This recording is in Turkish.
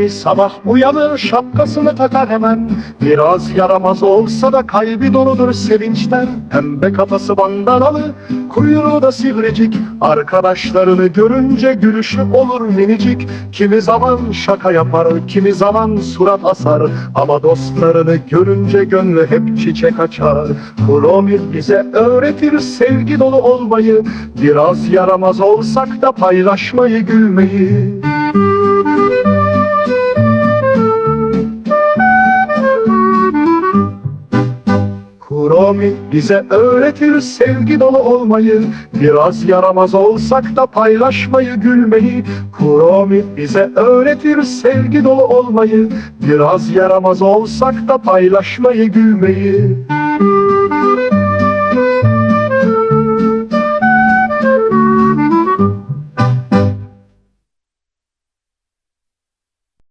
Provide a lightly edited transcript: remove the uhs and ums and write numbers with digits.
Kuromi sabah uyanır, şapkasını takar hemen. Biraz yaramaz olsa da kalbi doludur sevinçten. Pembe kafası bandanalı, kuyruğu da sivricik. Arkadaşlarını görünce gülüşü olur minicik. Kimi zaman şaka yapar, kimi zaman surat asar. Ama dostlarını görünce gönlü hep çiçek açar. Kuromi bize öğretir sevgi dolu olmayı. Biraz yaramaz olsak da paylaşmayı, gülmeyi. Kuromi bize öğretir sevgi dolu olmayı. Biraz yaramaz olsak da paylaşmayı, gülmeyi. Kuromi bize öğretir sevgi dolu olmayı. Biraz yaramaz olsak da paylaşmayı, gülmeyi.